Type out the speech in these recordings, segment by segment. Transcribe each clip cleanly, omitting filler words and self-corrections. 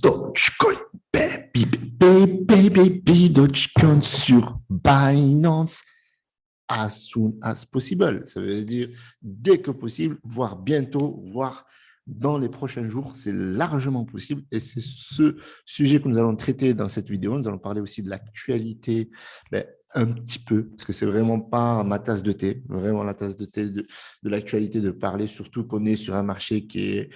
Dogecoin, baby, Dogecoin sur Binance as soon as possible. Ça veut dire dès que possible, voire bientôt, voire dans les prochains jours, c'est largement possible. Et c'est ce sujet que nous allons traiter dans cette vidéo. Nous allons parler aussi de l'actualité, un petit peu, parce que c'est vraiment pas ma tasse de thé, vraiment la tasse de thé de l'actualité, de parler, surtout qu'on est sur un marché qui est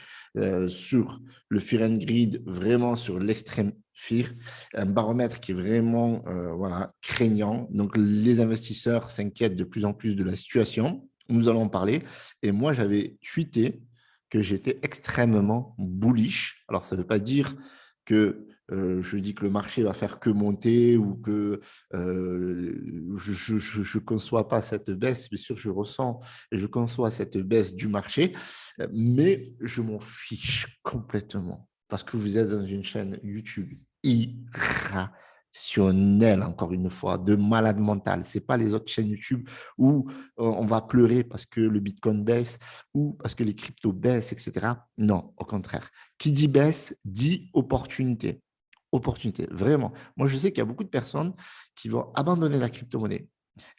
sur le fear and greed, vraiment sur l'extrême fear, un baromètre qui est vraiment voilà, craignant. Donc, les investisseurs s'inquiètent de plus en plus de la situation. Nous allons en parler. Et moi, j'avais tweeté que j'étais extrêmement bullish. Alors, ça ne veut pas dire que je dis que le marché va faire que monter ou que je ne conçois pas cette baisse. Bien sûr, je ressens et je conçois cette baisse du marché, mais je m'en fiche complètement parce que vous êtes dans une chaîne YouTube irrationnelle, encore une fois, de malade mental. Ce n'est pas les autres chaînes YouTube où on va pleurer parce que le Bitcoin baisse ou parce que les cryptos baissent, etc. Non, au contraire. Qui dit baisse, dit opportunité. Opportunité, vraiment. Moi, je sais qu'il y a beaucoup de personnes qui vont abandonner la crypto-monnaie.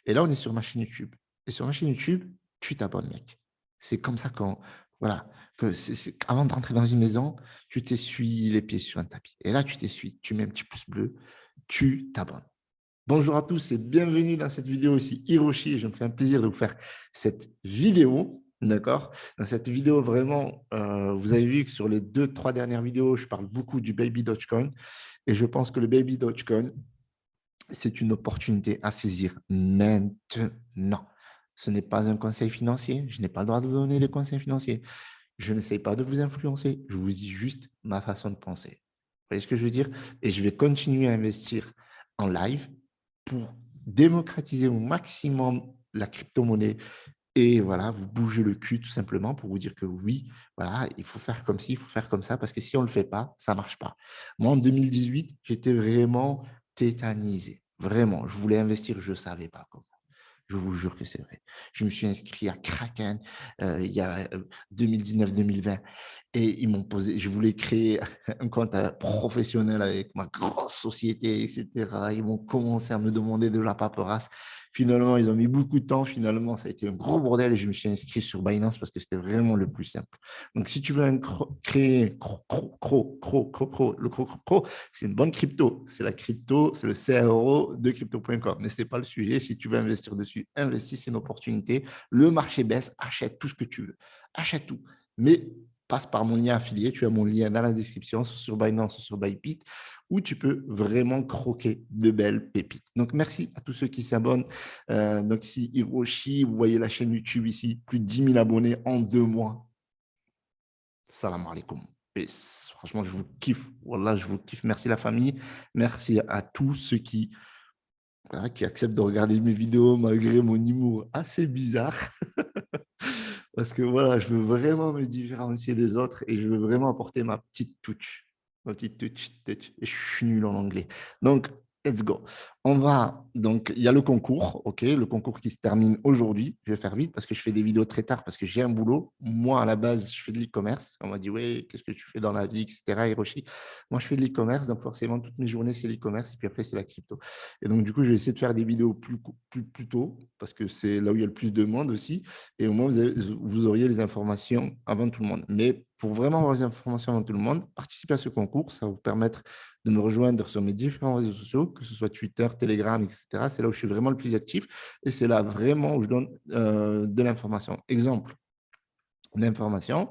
Et là, on est sur ma chaîne YouTube. Et sur ma chaîne YouTube, tu t'abonnes, mec. C'est comme ça qu'on, voilà, avant de rentrer dans une maison, tu t'essuies les pieds sur un tapis. Et là, tu t'essuies, tu mets un petit pouce bleu, tu t'abonnes. Bonjour à tous et bienvenue dans cette vidéo ici, Hiroshi. Je me fais un plaisir de vous faire cette vidéo, d'accord? Dans cette vidéo, vraiment, vous avez vu que sur les 2-3 dernières vidéos, je parle beaucoup du Baby Dogecoin. Et je pense que le Baby Dogecoin, c'est une opportunité à saisir maintenant. Ce n'est pas un conseil financier. Je n'ai pas le droit de vous donner des conseils financiers. Je n'essaie pas de vous influencer. Je vous dis juste ma façon de penser. Vous voyez ce que je veux dire? Et je vais continuer à investir en live pour démocratiser au maximum la crypto-monnaie et voilà, vous bougez le cul tout simplement pour vous dire que oui, voilà, il faut faire comme ci, il faut faire comme ça, parce que si on ne le fait pas, ça ne marche pas. Moi, en 2018, j'étais vraiment tétanisé. Vraiment, je voulais investir, je ne savais pas comment. Je vous jure que c'est vrai. Je me suis inscrit à Kraken il y a 2019-2020 et ils m'ont posé, je voulais créer un compte professionnel avec ma grosse société, etc. Ils m'ont commencé à me demander de la paperasse. Finalement, ils ont mis beaucoup de temps. Finalement, ça a été un gros bordel et je me suis inscrit sur Binance parce que c'était vraiment le plus simple. Donc, si tu veux créer le cro, c'est une bonne crypto. C'est la crypto, c'est le CRO de crypto.com. Mais ce n'est pas le sujet. Si tu veux investir dessus, investis, c'est une opportunité. Le marché baisse, achète tout ce que tu veux. Achète tout. Mais passe par mon lien affilié. Tu as mon lien dans la description sur Binance ou sur Bybit où tu peux vraiment croquer de belles pépites. Donc, merci à tous ceux qui s'abonnent. Donc, ici, Hiroshi, vous voyez la chaîne YouTube ici, plus de 10 000 abonnés en 2 mois. Salam alaikum. Peace. Franchement, je vous kiffe. Wallah, je vous kiffe. Merci la famille. Merci à tous ceux voilà, qui acceptent de regarder mes vidéos malgré mon humour assez bizarre. Parce que voilà, je veux vraiment me différencier des autres et je veux vraiment apporter ma petite touch. Ma petite touch. Et je suis nul en anglais. Donc, let's go. Donc, il y a le concours, ok, le concours qui se termine aujourd'hui. Je vais faire vite parce que je fais des vidéos très tard parce que j'ai un boulot. Moi, à la base, je fais de l'e-commerce. On m'a dit, ouais, qu'est-ce que tu fais dans la vie, etc. Hiroshi. Moi, je fais de l'e-commerce, donc forcément, toutes mes journées, c'est l'e-commerce et puis après, c'est la crypto. Et donc, du coup, je vais essayer de faire des vidéos plus tôt parce que c'est là où il y a le plus de monde aussi. Et au moins, vous auriez les informations avant tout le monde. Mais pour vraiment avoir les informations avant tout le monde, participez à ce concours. Ça va vous permettre de me rejoindre sur mes différents réseaux sociaux, que ce soit Twitter, Telegram, etc. C'est là où je suis vraiment le plus actif et c'est là vraiment où je donne de l'information. Exemple d'information.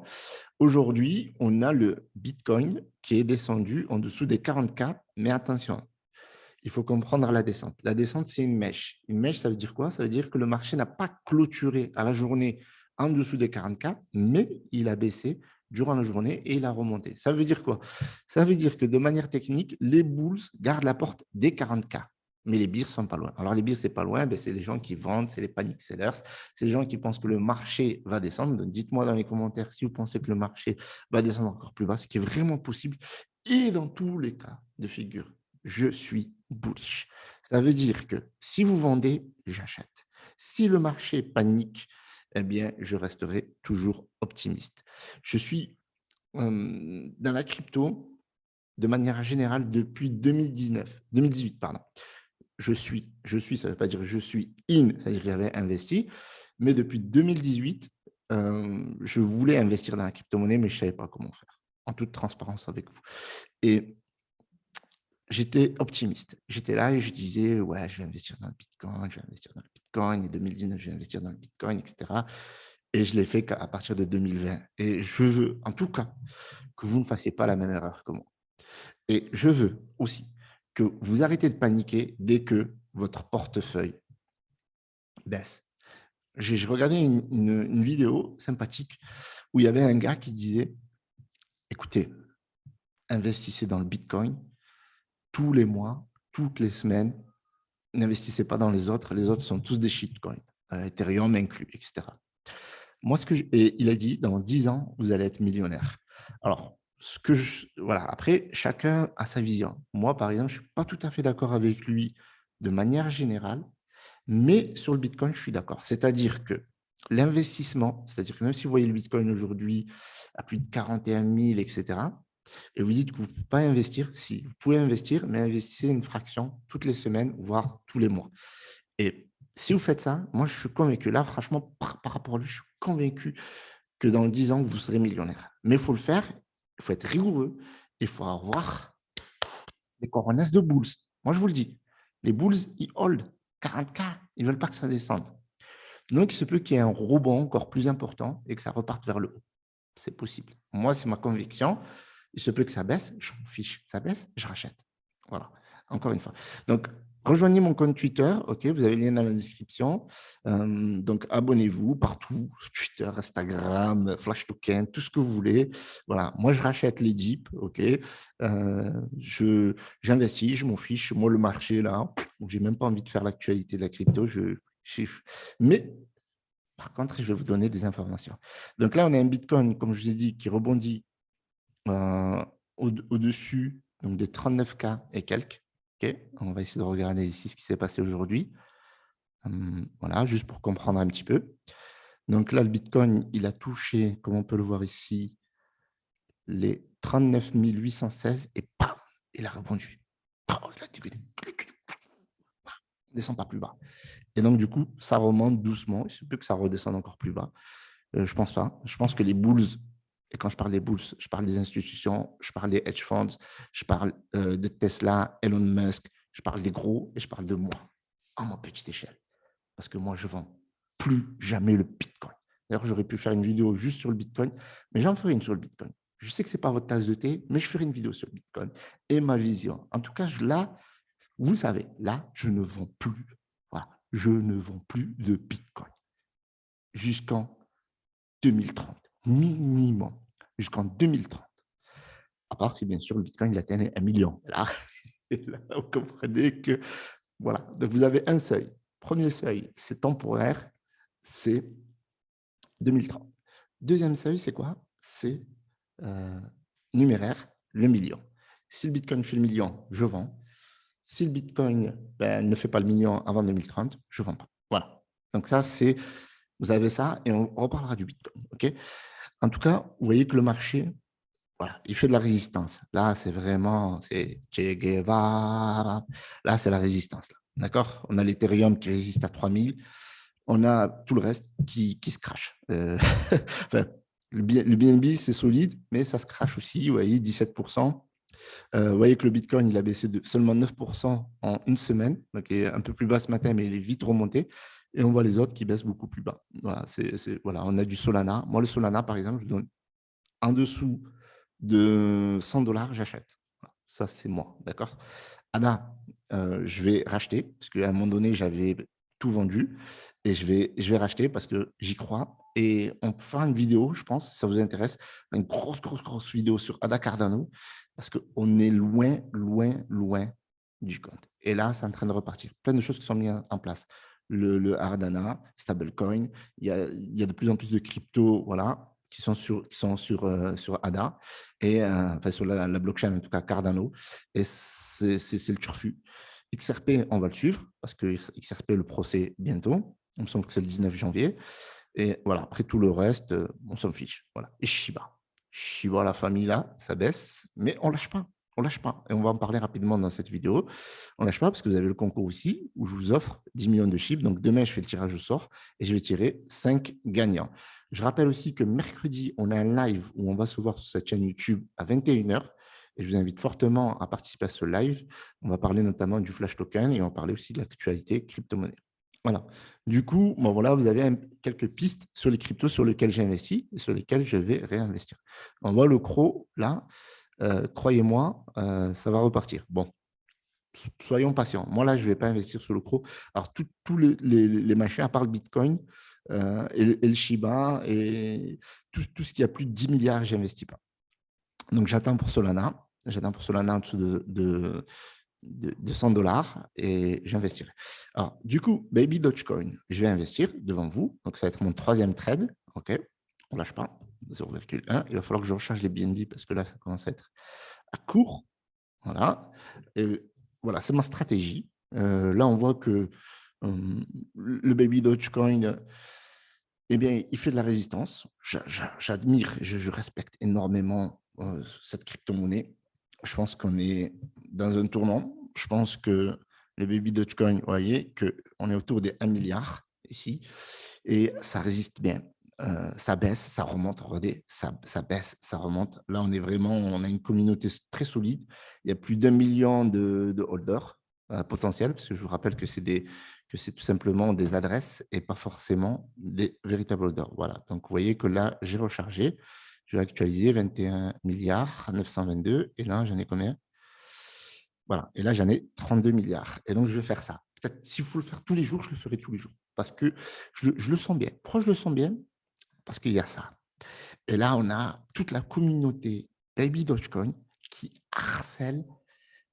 Aujourd'hui, on a le Bitcoin qui est descendu en dessous des 40K, mais attention, il faut comprendre la descente. La descente, c'est une mèche. Une mèche, ça veut dire quoi? Ça veut dire que le marché n'a pas clôturé à la journée en dessous des 40K, mais il a baissé durant la journée et il a remonté. Ça veut dire quoi? Ça veut dire que de manière technique, les bulls gardent la porte des 40K. Mais les bears sont pas loin. Alors, les bears, c'est pas loin, ben, c'est les gens qui vendent, c'est les panic sellers, c'est les gens qui pensent que le marché va descendre. Donc, dites-moi dans les commentaires si vous pensez que le marché va descendre encore plus bas, ce qui est vraiment possible. Et dans tous les cas de figure, je suis bullish. Ça veut dire que si vous vendez, j'achète. Si le marché panique, eh bien, je resterai toujours optimiste. Je suis dans la crypto. de manière générale, depuis 2018, pardon. Ça ne veut pas dire je suis in, c'est-à-dire que j'avais investi, mais depuis 2018, je voulais investir dans la crypto-monnaie, mais je ne savais pas comment faire, en toute transparence avec vous. Et j'étais optimiste. J'étais là et je disais, ouais, je vais investir dans le Bitcoin, je vais investir dans le Bitcoin, et 2019, je vais investir dans le Bitcoin, etc. Et je l'ai fait qu'à partir de 2020. Et je veux, en tout cas, que vous ne fassiez pas la même erreur que moi. Et je veux aussi que vous arrêtez de paniquer dès que votre portefeuille baisse. Je regardais une vidéo sympathique où il y avait un gars qui disait, écoutez, investissez dans le Bitcoin tous les mois, toutes les semaines, n'investissez pas dans les autres sont tous des shitcoins, Ethereum inclus, etc. Moi, et il a dit, dans 10 ans, vous allez être millionnaire. Alors, voilà, après, chacun a sa vision. Moi, par exemple, je ne suis pas tout à fait d'accord avec lui de manière générale, mais sur le Bitcoin, je suis d'accord. C'est-à-dire que l'investissement, c'est-à-dire que même si vous voyez le Bitcoin aujourd'hui à plus de 41 000, etc., et vous dites que vous ne pouvez pas investir, si, vous pouvez investir, mais investissez une fraction toutes les semaines, voire tous les mois. Et si vous faites ça, moi, je suis convaincu, là, franchement, par rapport à lui, je suis convaincu que dans 10 ans, vous serez millionnaire. Mais il faut le faire, il faut être rigoureux, il faut avoir les coronas de bulls. Moi, je vous le dis, les bulls, ils hold 40K, ils ne veulent pas que ça descende. Donc, il se peut qu'il y ait un rebond encore plus important et que ça reparte vers le haut. C'est possible. Moi, c'est ma conviction. Il se peut que ça baisse, je m'en fiche. Ça baisse, je rachète. Voilà, encore une fois. Donc, rejoignez mon compte Twitter, ok, vous avez le lien dans la description. Donc, abonnez-vous partout, Twitter, Instagram, Flash Token, tout ce que vous voulez. Voilà, moi, je rachète les Jeeps, ok. J'investis, je m'en fiche. Moi, le marché, là, j'ai même pas envie de faire l'actualité de la crypto. Mais par contre, je vais vous donner des informations. Donc là, on a un Bitcoin, comme je vous ai dit, qui rebondit au-dessus donc des 39K et quelques. Okay, on va essayer de regarder ici ce qui s'est passé aujourd'hui. Voilà, juste pour comprendre un petit peu. Donc là, le Bitcoin, il a touché, comme on peut le voir ici, les 39 816 et bam, il a rebondi. Il ne descend pas plus bas. Et donc, du coup, ça remonte doucement. Il se peut que ça redescende encore plus bas. Je ne pense pas. Je pense que les bulls, et quand je parle des bulls, je parle des institutions, je parle des hedge funds, je parle de Tesla, Elon Musk, je parle des gros et je parle de moi, à ma petite échelle. Parce que moi, je ne vends plus jamais le Bitcoin. D'ailleurs, j'aurais pu faire une vidéo juste sur le Bitcoin, mais j'en ferai une sur le Bitcoin. Je sais que ce n'est pas votre tasse de thé, mais je ferai une vidéo sur le Bitcoin et ma vision. En tout cas, là, vous savez, là, je ne vends plus. Voilà, je ne vends plus de Bitcoin jusqu'en 2030, minimum, jusqu'en 2030. À part si, bien sûr, le Bitcoin il atteint 1 million. Là, vous comprenez que, voilà. Donc, vous avez un seuil. Premier seuil, c'est temporaire, c'est 2030. Deuxième seuil, c'est quoi? C'est numéraire, le million. Si le Bitcoin fait le million, je vends. Si le Bitcoin ne fait pas le million avant 2030, je ne vends pas. Voilà. Donc, ça, c'est, vous avez ça et on reparlera du Bitcoin. OK? En tout cas, vous voyez que le marché, voilà, il fait de la résistance. Là, c'est vraiment, c'est Che Guevara. Là, c'est la résistance. D'accord? On a l'Ethereum qui résiste à 3000. On a tout le reste qui se crache. Enfin, le BNB, c'est solide, mais ça se crache aussi. Vous voyez, 17%. Vous voyez que le Bitcoin, il a baissé de seulement 9% en une semaine. Donc, il est un peu plus bas ce matin, mais il est vite remonté. Et on voit les autres qui baissent beaucoup plus bas. Voilà, voilà, on a du Solana. Moi, le Solana, par exemple, je donne en dessous de 100 $, j'achète. Ça, c'est moi, d'accord? Anna, je vais racheter, parce qu'à un moment donné, j'avais tout vendu, et je vais racheter parce que j'y crois. Et on fera une vidéo, je pense, si ça vous intéresse, une grosse vidéo sur Ada Cardano, parce qu'on est loin, loin, loin du compte. Et là, c'est en train de repartir. Plein de choses qui sont mises en place. Le Ardana, Stablecoin, il y a de plus en plus de crypto, voilà, qui sont sur ADA, et enfin sur la blockchain, en tout cas Cardano, et c'est le turfu. XRP, on va le suivre, parce que XRP, le procès bientôt, il me semble que c'est le 19 janvier, et voilà, après tout le reste, on s'en fiche. Voilà. Et Shiba, la famille là, ça baisse, mais on ne lâche pas. on ne lâche pas. Et on va en parler rapidement dans cette vidéo. On ne lâche pas parce que vous avez le concours aussi où je vous offre 10 millions de chiffres. Donc, demain, je fais le tirage au sort et je vais tirer 5 gagnants. Je rappelle aussi que mercredi, on a un live où on va se voir sur cette chaîne YouTube à 21h. Et je vous invite fortement à participer à ce live. On va parler notamment du flash token et on va parler aussi de l'actualité crypto-monnaie. Voilà. Du coup, bon, voilà, vous avez quelques pistes sur les cryptos sur lesquels j'ai investi et sur lesquels je vais réinvestir. On voit le CRO là. Croyez-moi, ça va repartir. Bon, soyons patients. Moi, là, je ne vais pas investir sur le CRO. Alors, tous les machins, à part le Bitcoin et le Shiba et tout ce qui a plus de 10 milliards, je n'investis pas. Donc, j'attends pour Solana. J'attends pour Solana en dessous de 100 $ et j'investirai. Alors, du coup, Baby Dogecoin, je vais investir devant vous. Donc, ça va être mon 3e trade. OK, on ne lâche pas. 0,1. Il va falloir que je recharge les BNB parce que là, ça commence à être à court. Voilà. Et voilà, c'est ma stratégie. Là, on voit que le Baby Dogecoin, eh bien, il fait de la résistance. J'admire, je respecte énormément cette crypto-monnaie. Je pense qu'on est dans un tournant. Je pense que le Baby Dogecoin, vous voyez, qu'on est autour des 1 milliard ici et ça résiste bien. Ça baisse, ça remonte, regardez, ça baisse, ça remonte. Là, on a une communauté très solide. Il y a plus d'1 million de holders potentiels, parce que je vous rappelle que c'est tout simplement des adresses et pas forcément des véritables holders. Voilà, donc vous voyez que là, j'ai rechargé. Je vais actualiser 21 milliards 922 et là, j'en ai combien? Voilà, et là, j'en ai 32 milliards. Et donc, je vais faire ça. Peut-être s'il faut le faire tous les jours, je le ferai tous les jours parce que je le sens bien. Pourquoi je le sens bien? Parce qu'il y a ça. Et là, on a toute la communauté Baby Dogecoin qui harcèle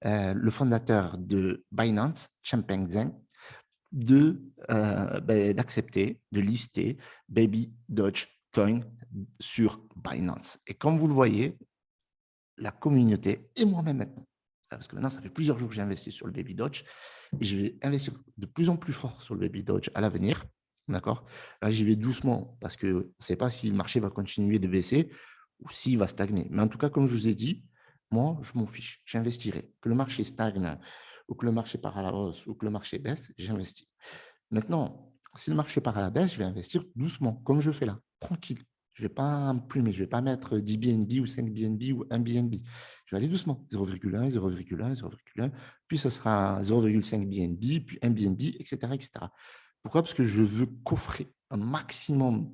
le fondateur de Binance, Changpeng Zheng, d'accepter, de lister Baby Dogecoin sur Binance. Et comme vous le voyez, la communauté et moi-même maintenant, parce que maintenant, ça fait plusieurs jours que j'ai investi sur le Baby Doge et je vais investir de plus en plus fort sur le Baby Doge à l'avenir. D'accord? Là, j'y vais doucement parce qu'on ne sait pas si le marché va continuer de baisser ou s'il va stagner. Mais en tout cas, comme je vous ai dit, moi, je m'en fiche. J'investirai. Que le marché stagne ou que le marché part à la hausse ou que le marché baisse, j'investis. Maintenant, si le marché part à la baisse, je vais investir doucement, comme je fais là, tranquille. Je ne vais pas me plumer, je ne vais pas mettre 10 BNB ou 5 BNB ou 1 BNB. Je vais aller doucement, 0,1, 0,1, 0,1, puis ce sera 0,5 BNB, puis 1 BNB, etc., etc. Pourquoi? Parce que je veux coffrer un maximum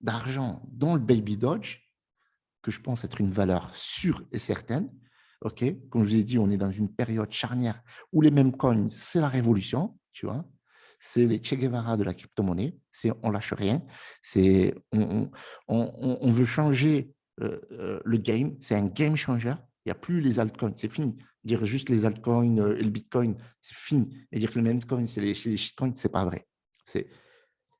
d'argent dans le Baby Doge, que je pense être une valeur sûre et certaine. OK? Comme je vous ai dit, on est dans une période charnière où les mêmes coins, c'est la révolution, tu vois. C'est les Che Guevara de la crypto-monnaie. On ne lâche rien. On veut changer le game. C'est un game changer. Il n'y a plus les altcoins. C'est fini. Dire juste les altcoins et le Bitcoin, c'est fini. Et dire que le même coin, c'est les shitcoins, ce n'est pas vrai.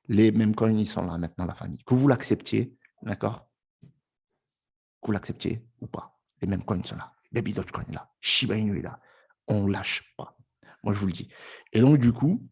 Les mêmes coins, ils sont là maintenant, la famille. Que vous l'acceptiez, d'accord? Que vous l'acceptiez ou pas. Les mêmes coins sont là. Baby Dogecoin est là. Shiba Inu est là. On ne lâche pas. Moi, je vous le dis. Et donc, du coup,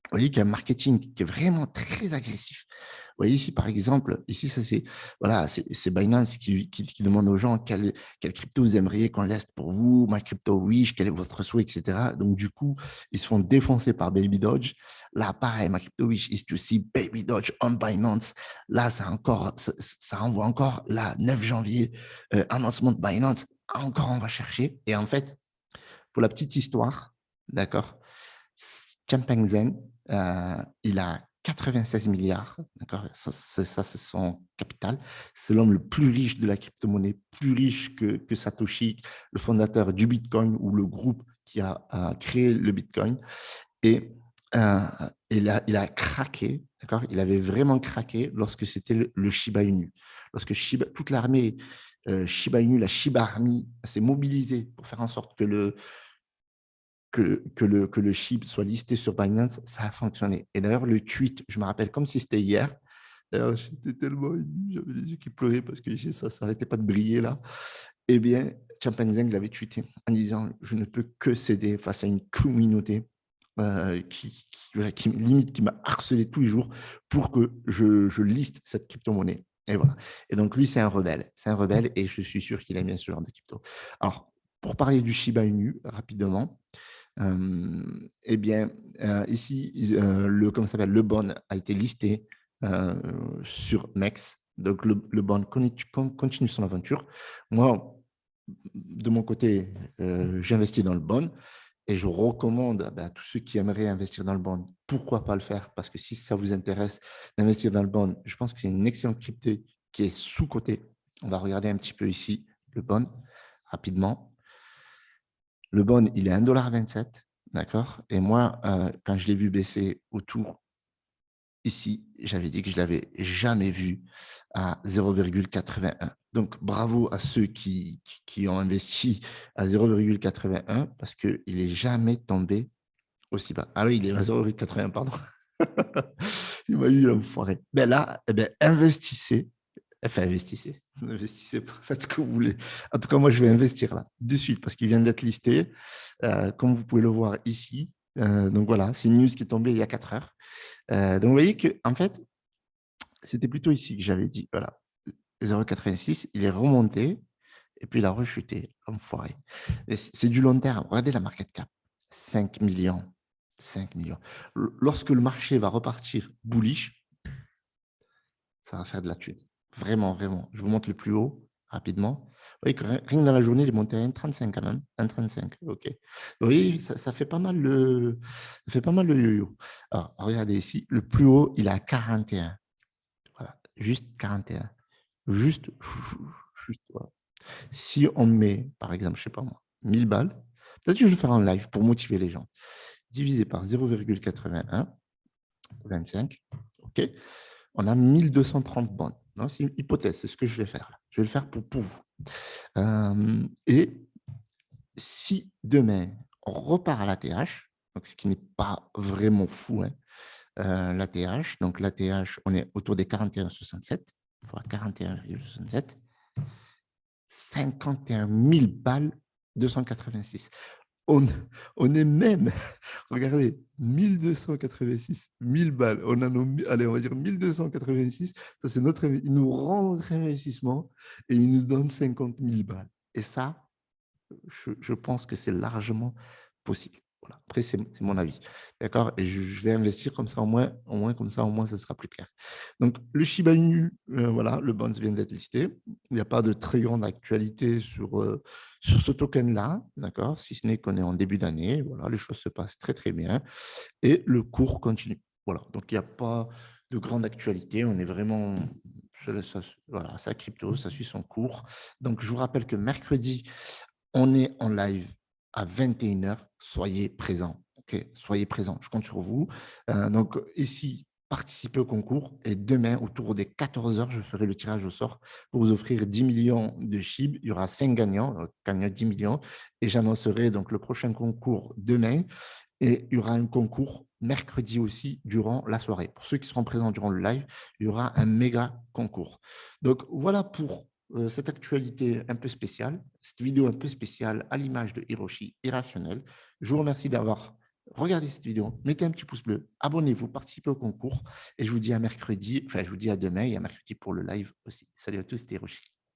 vous voyez qu'il y a un marketing qui est vraiment très agressif. Vous voyez ici, par exemple, ici, ça c'est voilà, c'est Binance qui demande aux gens quelle crypto vous aimeriez qu'on laisse pour vous, ma crypto Wish, quel est votre souhait, etc. Donc, du coup, ils se font défoncer par Baby Doge. Là, pareil, ma crypto Wish is to see Baby Doge on Binance. Là, ça envoie encore, là, 9 janvier, annoncement de Binance. Encore, on va chercher. Et en fait, pour la petite histoire, d'accord, Changpeng Zheng, il a 96 milliards, d'accord, ça c'est son capital. C'est l'homme le plus riche de la crypto-monnaie, plus riche que Satoshi, le fondateur du Bitcoin ou le groupe qui a créé le Bitcoin. Et il a craqué, d'accord, il avait vraiment craqué lorsque c'était le Shiba Inu. Lorsque toute l'armée Shiba Inu, la Shiba Army, s'est mobilisée pour faire en sorte que le SHIB soit listé sur Binance, ça a fonctionné. Et d'ailleurs, le tweet, je me rappelle comme si c'était hier. D'ailleurs, j'étais tellement ému, j'avais les yeux qui pleuraient parce que ça n'arrêtait pas de briller là. Eh bien, Changpeng Zheng l'avait tweeté en disant « Je ne peux que céder face à une communauté qui m'a harcelé tous les jours pour que je liste cette crypto-monnaie. » Et voilà. Et donc, lui, c'est un rebelle. C'est un rebelle et je suis sûr qu'il aime bien ce genre de crypto. Alors, Pour parler du Shiba Inu rapidement, eh bien, ici, comment ça s'appelle, le bond a été listé sur MEX. Donc, le bond continue son aventure. Moi, de mon côté, j'investis dans le bond et je recommande à tous ceux qui aimeraient investir dans le bond, pourquoi pas le faire? Parce que si ça vous intéresse d'investir dans le bond, je pense que c'est une excellente crypto qui est sous-cotée. On va regarder un petit peu ici le bond rapidement. Le bond, il est 1,27 $, d'accord? Et moi, quand je l'ai vu baisser autour ici, j'avais dit que je ne l'avais jamais vu à 0,81. Donc, bravo à ceux qui ont investi à 0,81 parce qu'il n'est jamais tombé aussi bas. Ah oui, il est à 0,81, pardon. Il m'a eu l'enfoiré. Ben là, eh ben, investissez. Enfin, investissez. Investissez, faites ce que vous voulez. En tout cas, moi, je vais investir là, de suite, parce qu'il vient d'être listé, comme vous pouvez le voir ici. Donc voilà, c'est une news qui est tombée il y a 4 heures. Donc, vous voyez que en fait, c'était plutôt ici que j'avais dit, voilà, 0,86, il est remonté et puis il a rechuté, enfoiré. C'est du long terme. Regardez la market cap, 5 millions. 5 millions. Lorsque le marché va repartir bullish, ça va faire de la thune. Vraiment, vraiment. Je vous montre le plus haut rapidement. Vous voyez que rien que dans la journée, il est monté à 1,35 quand même. 1,35, OK. Vous voyez, ça fait pas mal ça fait pas mal le yo-yo. Alors, regardez ici, le plus haut, il est à 41. Voilà, juste 41. Juste, voilà. Si on met, par exemple, je ne sais pas moi, 1000 balles, peut-être que je vais faire un live pour motiver les gens, divisé par 0,81, 25, OK, on a 1230 bonnes. C'est une hypothèse, c'est ce que je vais faire. Je vais le faire pour vous. Et si demain, on repart à l'ATH, donc ce qui n'est pas vraiment fou, hein, l'ATH, donc l'ATH, on est autour des 41,67, enfin 41,67, 51 000 balles, 286. On est même, regardez, 1286, 1000 balles. On a allez, on va dire 1286. Ça, c'est il nous rend notre investissement et il nous donne 50 000 balles. Et ça, je pense que c'est largement possible. Voilà. Après, c'est mon avis. D'accord? Et je vais investir comme ça, comme ça, au moins, ça sera plus clair. Donc, le Shiba Inu, voilà, le bonds vient d'être listé. Il n'y a pas de très grande actualité sur ce token-là, d'accord? Si ce n'est qu'on est en début d'année. Voilà, les choses se passent très, très bien. Et le cours continue. Voilà. Donc, il n'y a pas de grande actualité. On est vraiment. Voilà, ça crypto, ça suit son cours. Donc, je vous rappelle que mercredi, on est en live à 21 h. Soyez présents. OK, soyez présents. Je compte sur vous. Donc, ici, participez au concours. Et demain, autour des 14 h, je ferai le tirage au sort pour vous offrir 10 millions de SHIB. Il y aura 5 gagnants, gagnants 10 millions. Et j'annoncerai donc le prochain concours demain. Et il y aura un concours mercredi aussi durant la soirée. Pour ceux qui seront présents durant le live, il y aura un méga concours. Donc, voilà pour cette actualité un peu spéciale, cette vidéo un peu spéciale à l'image de Hiroshi Irrationnel. Je vous remercie d'avoir regardé cette vidéo. Mettez un petit pouce bleu, abonnez-vous, participez au concours et je vous dis à mercredi, enfin je vous dis à demain et à mercredi pour le live aussi. Salut à tous, c'était Hiroshi.